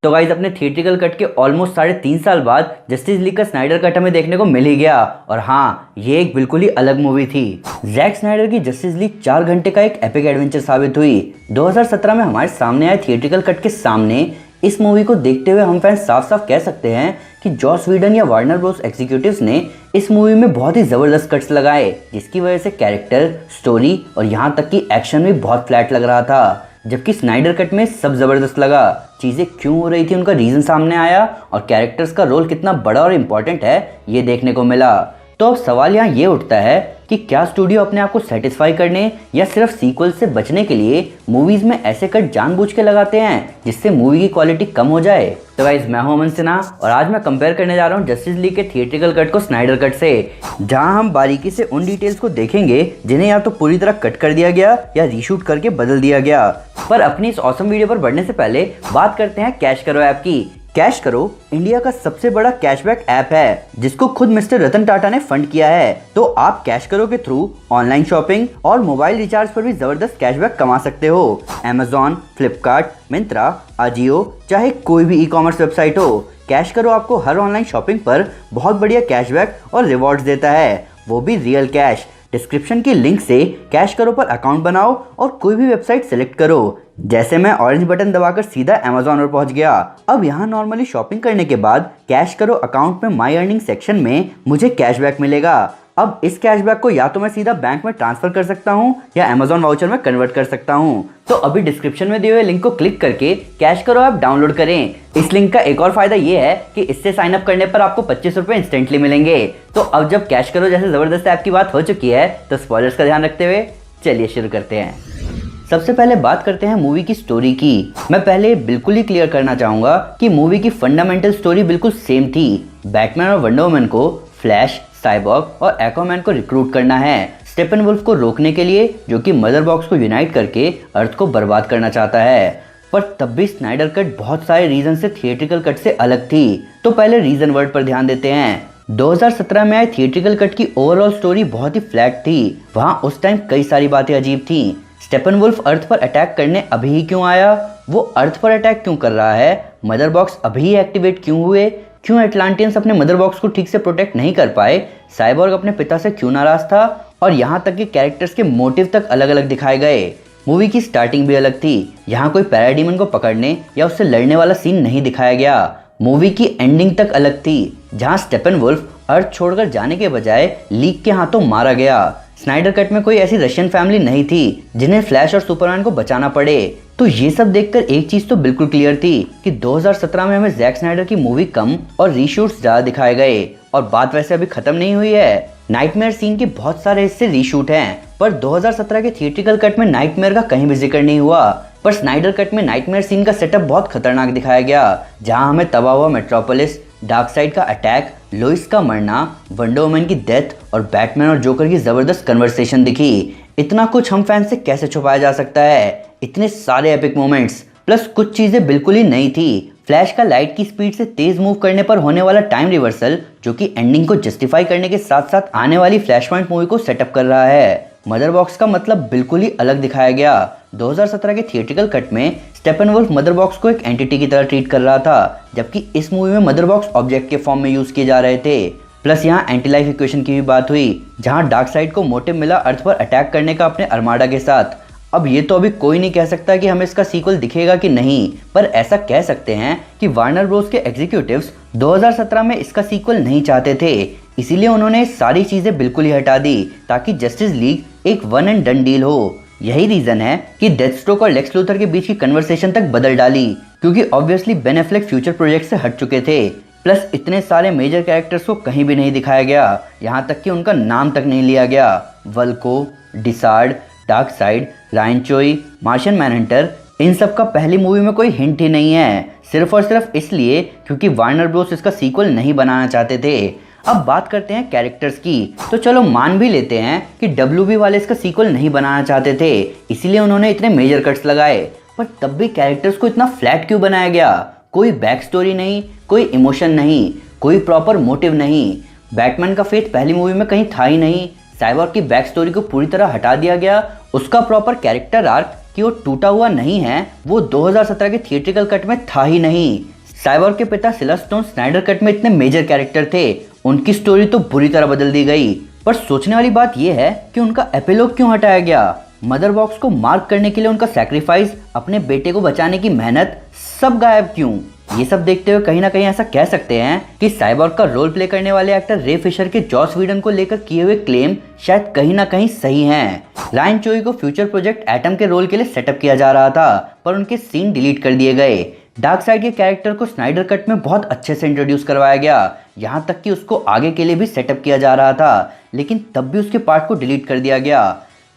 तो गाइस अपने theatrical cut के ऑलमोस्ट 3.5 साल बाद जस्टिस लीग का स्नाइडर कट हमें देखने को मिल ही गया। और हाँ, ये एक बिल्कुल ही अलग मूवी थी। जैक स्नाइडर की जस्टिस लीग 4 घंटे का एक एपिक एडवेंचर साबित हुई। 2017 में हमारे सामने आए थिएट्रिकल कट के सामने इस मूवी को देखते हुए हम फैंस साफ साफ कह सकते हैं कि जॉस व्हीडन या वार्नर ब्रोस एग्जीक्यूटिव्स ने इस मूवी में बहुत ही जबरदस्त कट्स लगाए, जिसकी वजह से कैरेक्टर, स्टोरी और यहाँ तक कि एक्शन भी बहुत फ्लैट लग रहा था। जबकि स्नाइडर कट में सब जबरदस्त लगा। चीजें क्यों हो रही थी उनका रीजन सामने आया और कैरेक्टर्स का रोल कितना बड़ा और इम्पोर्टेंट है ये देखने को मिला। तो अब सवाल यहाँ ये उठता है कि क्या स्टूडियो अपने आप को सेटिस्फाई करने या सिर्फ सीक्वल से बचने के लिए मूवीज में ऐसे कट जानबूझ के लगाते हैं जिससे मूवी की क्वालिटी कम हो जाए। तो गाइस मैं हूं अमन सिन्हा और आज मैं कंपेयर करने जा रहा हूं जस्टिस लीग के थिएट्रिकल कट को स्नाइडर कट से, जहां हम बारीकी से उन डिटेल्स को देखेंगे जिन्हें या तो पूरी तरह कट कर दिया गया या रीशूट करके बदल दिया गया। पर अपनी इस ऑसम वीडियो पर बढ़ने से पहले बात करते हैं कैश करो ऐप की। कैश करो इंडिया का सबसे बड़ा कैशबैक ऐप है जिसको खुद मिस्टर रतन टाटा ने फंड किया है। तो आप कैश करो के थ्रू ऑनलाइन शॉपिंग और मोबाइल रिचार्ज पर भी जबरदस्त कैशबैक कमा सकते हो। Amazon, फ्लिपकार्ट, मिंत्रा, अजियो, चाहे कोई भी ई-कॉमर्स वेबसाइट हो, कैश करो आपको हर ऑनलाइन शॉपिंग पर बहुत बढ़िया कैशबैक और रिवॉर्ड्स देता है, वो भी रियल कैश। डिस्क्रिप्शन की लिंक से कैश करो पर अकाउंट बनाओ और कोई भी वेबसाइट सेलेक्ट करो। जैसे मैं ऑरेंज बटन दबाकर सीधा Amazon पर पहुंच गया। अब यहाँ नॉर्मली शॉपिंग करने के बाद कैश करो अकाउंट में माई अर्निंग सेक्शन में मुझे कैशबैक मिलेगा। अब इस कैशबैक को या तो मैं सीधा बैंक में ट्रांसफर कर सकता हूँ या Amazon वाउचर में कन्वर्ट कर सकता हूँ। तो अभी डिस्क्रिप्शन में दिए हुए लिंक को क्लिक करके कैश करो ऐप डाउनलोड करें। इस लिंक का एक और फायदा ये है कि इससे साइन अप करने पर आपको 25 रुपए इंस्टेंटली मिलेंगे। तो अब जब कैश करो जैसे जबरदस्त ऐप की बात हो चुकी है तो स्पॉयलर्स का ध्यान रखते हुए चलिए शुरू करते हैं। सबसे पहले बात करते हैं मूवी की स्टोरी की। मैं पहले बिल्कुल ही क्लियर करना चाहूंगा कि मूवी की फंडामेंटल स्टोरी बिल्कुल सेम थी। बैटमैन और वंडर वुमन को फ्लैश, साइबॉर्ग और एक्वामैन को रिक्रूट करना है स्टेपनवुल्फ को रोकने के लिए, जो कि मदर बॉक्स को यूनाइट करके अर्थ को बर्बाद करना चाहता है। पर तब भी स्नाइडर कट बहुत सारे रीजन से थिएट्रिकल कट से अलग थी। तो पहले रीजन वर्ड पर ध्यान देते हैं। 2017 में आए थिएट्रिकल कट की ओवरऑल स्टोरी बहुत ही फ्लैट थी। वहां उस टाइम कई सारी बातें अजीब थी। स्टेपनवुल्फ अर्थ पर अटैक करने अभी ही क्यों आया, वो अर्थ पर अटैक क्यों कर रहा है, मदर बॉक्स अभी ही एक्टिवेट क्यों हुए, क्यों एटलांटियंस अपने मदर बॉक्स को ठीक से प्रोटेक्ट नहीं कर पाए, साइबॉर्ग अपने पिता से क्यों नाराज था, और यहाँ तक कि कैरेक्टर्स के मोटिव तक अलग अलग दिखाए गए। मूवी की स्टार्टिंग भी अलग थी। यहाँ कोई पैराडीमन को पकड़ने या उससे लड़ने वाला सीन नहीं दिखाया गया। मूवी की एंडिंग तक अलग थी, जहाँ स्टेपनवुल्फ अर्थ छोड़कर जाने के बजाय लीग के हाथों मारा गया। स्नाइडर कट में कोई ऐसी रशियन फैमिली नहीं थी जिन्हें फ्लैश और सुपरमैन को बचाना पड़े। तो ये सब देखकर एक चीज तो बिल्कुल क्लियर थी कि 2017 में हमें जैक स्नाइडर की मूवी कम और रीशूट्स ज्यादा दिखाए गए। और बात वैसे अभी खत्म नहीं हुई है। नाइटमेयर सीन के बहुत सारे हिस्से रीशूट हैं, पर 2017 के थिएट्रिकल कट में नाइटमेयर का कहीं भी जिक्र नहीं हुआ। पर स्नाइडर कट में नाइटमेयर सीन का सेटअप बहुत खतरनाक दिखाया गया, जहां हमें तबाह हुआ मेट्रोपोलिस, डार्कसाइड का अटैक, लोइस का मरना, वंडर वुमन की डेथ और बैटमैन और जोकर की जबरदस्त कन्वर्सेशन दिखी। इतना कुछ हम फैंस से कैसे छुपाया जा सकता है? इतने सारे एपिक मोमेंट्स, प्लस कुछ चीजें बिल्कुल ही नई थी। फ्लैश का लाइट की स्पीड से तेज मूव करने पर होने वाला टाइम रिवर्सल, जो कि एंडिंग को जस्टिफाई करने के साथ साथ आने वाली फ्लैश पॉइंट मूवी को सेटअप कर रहा है। मदर बॉक्स का मतलब बिल्कुल ही अलग दिखाया गया। 2017 के थिएट्रिकल कट में स्टेपनवुल्फ मदर बॉक्स को एक एंटिटी की तरह ट्रीट कर रहा था, जबकि इस मूवी में मदर बॉक्स ऑब्जेक्ट के फॉर्म में यूज किए जा रहे थे। प्लस यहाँ एंटी लाइफ इक्वेशन की भी बात हुई, जहाँ डार्कसाइड को मोटिव मिला अर्थ पर अटैक करने का अपने अर्माडा के साथ। अब ये तो अभी कोई नहीं कह सकता कि हमें इसका सीक्वल दिखेगा कि नहीं, पर ऐसा कह सकते हैं कि वार्नर ब्रोस के एग्जीक्यूटिव्स 2017 में इसका सीक्वल नहीं चाहते थे, इसीलिए उन्होंने सारी चीजें बिल्कुल ही हटा दी ताकि जस्टिस लीग एक वन एंड डन डील हो। यही रीजन है कि डेथस्ट्रोक और लेक्स लूथर के बीच की कन्वर्सेशन तक बदल डाली, क्योंकि obviously Ben Affleck future project से हट चुके थे। प्लस इतने सारे मेजर कैरेक्टर्स को कहीं भी नहीं दिखाया गया, यहाँ तक कि उनका नाम तक नहीं लिया गया। वल्को, डिसार्ड, डार्कसाइड, रायन चोई, मार्शियन मैनहंटर, इन सब का पहली मूवी में कोई हिंट ही नहीं है, सिर्फ और सिर्फ इसलिए क्योंकि वार्नर ब्रोस इसका सीक्वल नहीं बनाना चाहते थे। अब बात करते हैं कैरेक्टर्स की। तो चलो मान भी लेते हैं कि WB वाले इसका सीक्वल नहीं बनाना चाहते थे, इसीलिए उन्होंने इतने मेजर कट्स लगाए, पर तब भी कैरेक्टर्स को इतना फ्लैट क्यों बनाया गया? कोई बैक स्टोरी नहीं, कोई इमोशन नहीं, कोई प्रॉपर मोटिव नहीं। बैटमैन का फेथ पहली मूवी में कहीं था ही नहीं। साइबॉर्ग की बैक स्टोरी को पूरी तरह हटा दिया गया। उसका प्रॉपर कैरेक्टर आर्क कि वो टूटा हुआ नहीं है, वो 2017 के थिएट्रिकल कट में था ही नहीं। साइबॉर्ग के पिता सिला स्टोन स्नाइडर कट में इतने मेजर कैरेक्टर थे, उनकी स्टोरी तो बुरी तरह बदल दी गई। पर सोचने वाली बात यह है कि उनका एपिलॉग क्यों हटाया गया? मदर बॉक्स को मार्क करने के लिए उनका सैक्रिफाइस, अपने बेटे को बचाने की मेहनत, सब गायब क्यों? ये सब देखते हुए कहीं ना कहीं ऐसा कह सकते हैं कि साइबॉर्ग का रोल प्ले करने वाले एक्टर रे फिशर के जॉस व्हीडन को लेकर किए हुए क्लेम शायद कहीं ना कहीं सही हैं। रायन चोई को फ्यूचर प्रोजेक्ट एटम के रोल के लिए सेटअप किया जा रहा था, पर उनके सीन डिलीट कर दिए गए। डार्कसाइड के कैरेक्टर को स्नाइडर कट में बहुत अच्छे से इंट्रोड्यूस करवाया गया, यहाँ तक कि उसको आगे के लिए भी सेटअप किया जा रहा था, लेकिन तब भी उसके पार्ट को डिलीट कर दिया गया।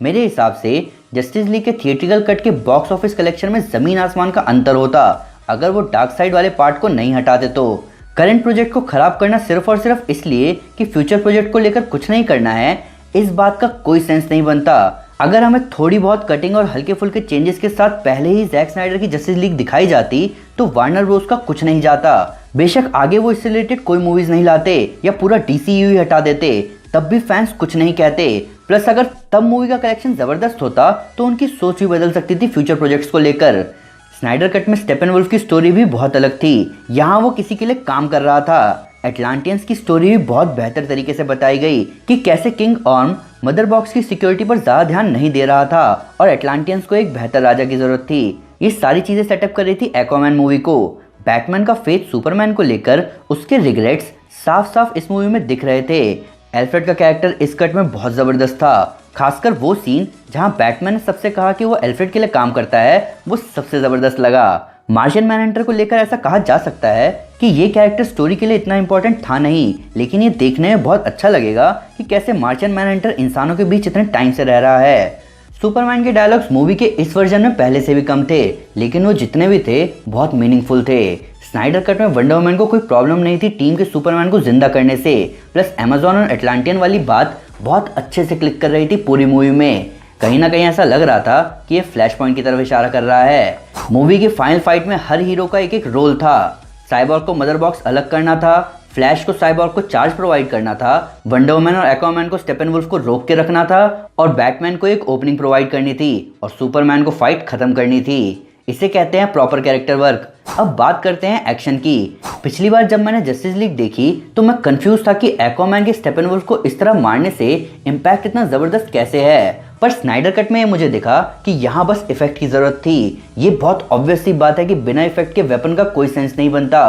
मेरे हिसाब से जस्टिस लीग के थिएट्रिकल कट के बॉक्स ऑफिस कलेक्शन में जमीन आसमान का अंतर होता अगर वो डार्कसाइड वाले पार्ट को नहीं हटाते। तो करंट प्रोजेक्ट को खराब करना सिर्फ और सिर्फ इसलिए कि फ्यूचर प्रोजेक्ट को लेकर कुछ नहीं करना है, इस बात का कोई सेंस नहीं बनता। अगर हमें थोड़ी बहुत कटिंग और हल्के फुल्के चेंजेस के साथ पहले ही जैक स्नाइडर की जस्टिस लीग दिखाई जाती तो वार्नर ब्रोस का कुछ नहीं जाता। बेशक आगे वो इससे रिलेटेड कोई मूवीज नहीं लाते या पूरा DCU ही हटा देते, तब भी फैंस कुछ नहीं कहते। प्लस अगर तब मूवी का कलेक्शन जबरदस्त होता तो उनकी सोच भी बदल सकती थी फ्यूचर प्रोजेक्ट्स को लेकर। स्नाइडर कट में स्टेपनवुल्फ की स्टोरी भी बहुत अलग थी, यहाँ वो किसी के लिए काम कर रहा था। एटलांटियंस की स्टोरी भी बहुत बेहतर तरीके से बताई गई कि कैसे किंग ऑर्म मदर बॉक्स की सिक्योरिटी पर ज़्यादा ध्यान नहीं दे रहा था और एटलांटियंस को एक बेहतर राजा की ज़रूरत थी। ये सारी चीज़ें सेटअप कर रही थी एक्वामैन मूवी को। बैटमैन का फेथ सुपरमैन को लेकर उसके रिग्रेट्स साफ साफ इस मूवी में दिख रहे थे। एल्फ्रेड का कैरेक्टर इस कट में बहुत ज़बरदस्त था, खासकर वो सीन जहां बैटमैन ने सबसे कहा कि वो एल्फ्रेड के लिए काम करता है, वो सबसे ज़बरदस्त लगा। मार्शियन मैनहंटर को लेकर ऐसा कहा जा सकता है कि ये कैरेक्टर स्टोरी के लिए इतना इंपॉर्टेंट था नहीं, लेकिन ये देखने में बहुत अच्छा लगेगा कि कैसे मार्शियन मैनहंटर इंसानों के बीच इतने टाइम से रह रहा है। सुपरमैन के डायलॉग्स मूवी के इस वर्जन में पहले से भी कम थे, लेकिन वो जितने भी थे बहुत मीनिंगफुल थे। स्नाइडर कट में वंडर वुमन को कोई प्रॉब्लम नहीं थी टीम के सुपरमैन को जिंदा करने से। प्लस अमेजॉन और एटलांटियन वाली बात बहुत अच्छे से क्लिक कर रही थी पूरी मूवी में। कहीं ना कहीं ऐसा लग रहा था कि ये फ्लैश पॉइंट की तरफ इशारा कर रहा है। मूवी की फाइनल फाइट में हर हीरो का एक एक रोल था। साइबॉर्ग को मदर बॉक्स अलग करना था, फ्लैश को साइबॉर्ग को चार्ज प्रोवाइड करना था, वंडर वुमन और एक्वामैन को स्टेपनवुल्फ को रोक के रखना था और बैटमैन को एक ओपनिंग प्रोवाइड करनी थी और सुपरमैन को फाइट खत्म करनी थी। इसे कहते हैं प्रॉपर कैरेक्टर वर्क। अब बात करते हैं एक्शन की। पिछली बार जब मैंने जस्टिस लीग देखी तो मैं कंफ्यूज था कि एक्वामैन के स्टेपनवुल्फ को इस तरह मारने से इम्पैक्ट इतना ज़बरदस्त कैसे है, पर स्नाइडर कट में ये मुझे दिखा कि यहाँ बस इफेक्ट की ज़रूरत थी। ये बहुत ऑब्वियस सी बात है कि बिना इफेक्ट के वेपन का कोई सेंस नहीं बनता।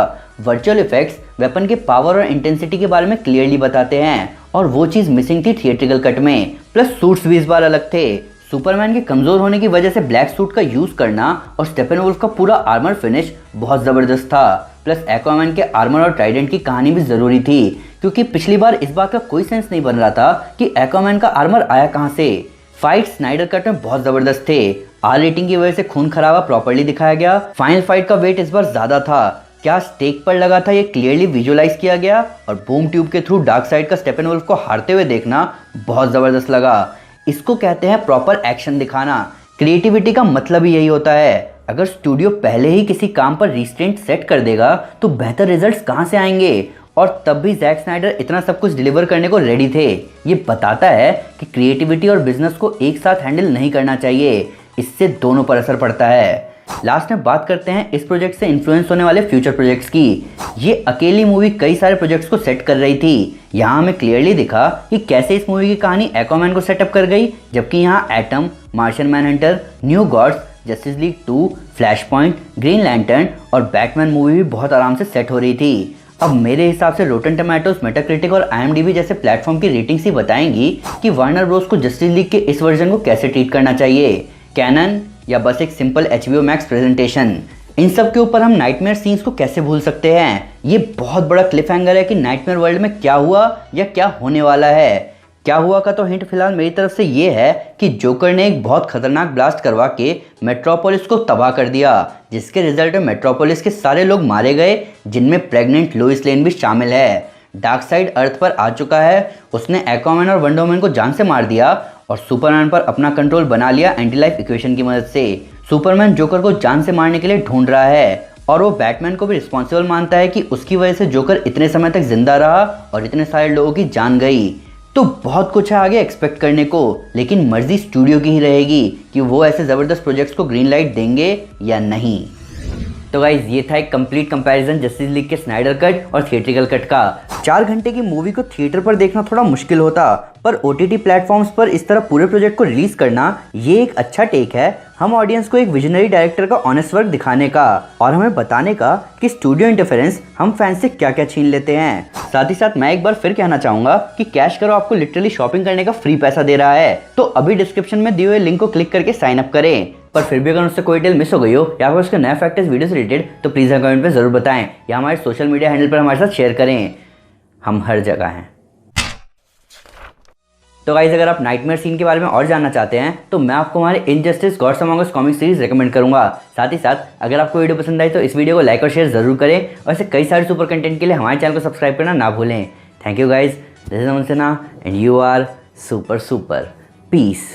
वर्चुअल इफेक्ट्स वेपन के पावर और इंटेंसिटी के बारे में क्लियरली बताते हैं और वो चीज़ मिसिंग थी थिएट्रिकल कट में। प्लस सूट्स भी इस बार अलग थे। सुपरमैन के कमज़ोर होने की वजह से ब्लैक सूट का यूज़ करना और स्टेपनवुल्फ का पूरा आर्मर फिनिश बहुत ज़बरदस्त था। प्लस एक्वामैन के आर्मर और ट्राइडेंट की कहानी भी ज़रूरी थी, क्योंकि पिछली बार इस बात का कोई सेंस नहीं बन रहा था कि एक्वामैन का आर्मर आया कहाँ से। फाइट स्नाइडर कट में बहुत ज़बरदस्त थे। R रेटिंग की वजह से खून खराबा प्रॉपर्ली दिखाया गया। फाइनल फाइट का वेट इस बार ज़्यादा था, क्या स्टेक पर लगा था ये क्लियरली विजुअलाइज किया गया और बूम ट्यूब के थ्रू डार्कसाइड का स्टेपनवुल्फ को हारते हुए देखना बहुत ज़बरदस्त लगा। इसको कहते हैं प्रॉपर एक्शन दिखाना। क्रिएटिविटी का मतलब ही यही होता है। अगर स्टूडियो पहले ही किसी काम पर रिस्ट्रेंट सेट कर देगा तो बेहतर रिजल्ट्स कहाँ से आएंगे, और तब भी जैक स्नाइडर इतना सब कुछ डिलीवर करने को रेडी थे। ये बताता है कि क्रिएटिविटी और बिजनेस को एक साथ हैंडल नहीं करना चाहिए, इससे दोनों पर असर पड़ता है। लास्ट में बात करते हैं इस प्रोजेक्ट से इन्फ्लुएंस होने वाले फ्यूचर प्रोजेक्ट्स की। ये अकेली मूवी कई सारे प्रोजेक्ट्स को सेट कर रही थी। यहाँ हमें क्लियरली दिखा कि कैसे इस मूवी की कहानी एक्वामैन को सेटअप कर गई, जबकि यहाँ Atom, Martian Manhunter, New Gods, Justice League 2, Flashpoint, Green Lantern और बैटमैन मूवी भी बहुत आराम से सेट हो रही थी। अब मेरे हिसाब से रोटन टोमेटोज, मेटाक्रिटिक और IMDb जैसे प्लेटफॉर्म की रेटिंग्स ही बताएंगी कि वार्नर ब्रोस को जस्टिस लीग के इस वर्जन को कैसे ट्रीट करना चाहिए, कैनन या बस एक सिंपल HBO मैक्स प्रेजेंटेशन। इन सब के ऊपर हम नाइटमेयर सीन्स को कैसे भूल सकते हैं। ये बहुत बड़ा क्लिफ हैंगर है कि नाइटमेयर वर्ल्ड में क्या हुआ या क्या होने वाला है। क्या हुआ का तो हिंट फिलहाल मेरी तरफ से ये है कि जोकर ने एक बहुत खतरनाक ब्लास्ट करवा के मेट्रोपोलिस को तबाह कर दिया, जिसके रिजल्ट में मेट्रोपोलिस के सारे लोग मारे गए, जिनमें प्रेग्नेंट लोइस लेन भी शामिल है। डार्कसाइड अर्थ पर आ चुका है, उसने एक्वामैन और वंडर वुमन को जान से मार दिया और सुपरमैन पर अपना कंट्रोल बना लिया एंटी लाइफ इक्वेशन की मदद से। सुपरमैन जोकर को जान से मारने के लिए ढूंढ रहा है और वो बैटमैन को भी रिस्पॉन्सिबल मानता है कि उसकी वजह से जोकर इतने समय तक जिंदा रहा और इतने सारे लोगों की जान गई। तो बहुत कुछ है आगे एक्सपेक्ट करने को, लेकिन मर्जी स्टूडियो की ही रहेगी कि वो ऐसे ज़बरदस्त प्रोजेक्ट्स को ग्रीन लाइट देंगे या नहीं। तो गाइज ये था एक कंप्लीट कंपैरिजन जस्टिस लीग के स्नाइडर कट और थिएट्रिकल कट का। 4 घंटे की मूवी को थिएटर पर देखना थोड़ा मुश्किल होता, पर OTT प्लेटफॉर्म्स पर इस तरह पूरे प्रोजेक्ट को रिलीज करना ये एक अच्छा टेक है हम ऑडियंस को एक विजनरी डायरेक्टर का ऑनेस्ट वर्क दिखाने का और हमें बताने का कि स्टूडियो इंटरफेरेंस हम फैंस से क्या क्या छीन लेते हैं। साथ ही साथ मैं एक बार फिर कहना चाहूंगा कि कैश करो आपको लिटरली शॉपिंग करने का फ्री पैसा दे रहा है, तो अभी डिस्क्रिप्शन में दिए हुए लिंक को क्लिक करके साइन अप करें। पर फिर भी अगर उससे कोई डिटेल मिस हो गई हो या फिर उसके नए फैक्ट इस वीडियो से रिलेटेड तो प्लीज़ हमें कमेंट पे जरूर बताएं या हमारे सोशल मीडिया हैंडल पर हमारे साथ शेयर करें, हम हर जगह हैं। तो गाइज अगर आप नाइटमेयर सीन के बारे में और जानना चाहते हैं तो मैं आपको हमारे इनजस्टिस गॉड्स अमंग अस कॉमिक सीरीज रेकमेंड करूंगा। साथ ही साथ अगर आपको वीडियो पसंद आई तो इस वीडियो को लाइक और शेयर जरूर करें और ऐसे कई सारे सुपर कंटेंट के लिए हमारे चैनल को सब्सक्राइब करना ना भूलें। Thank you guys, this is Aman Sinha and you are super super piece.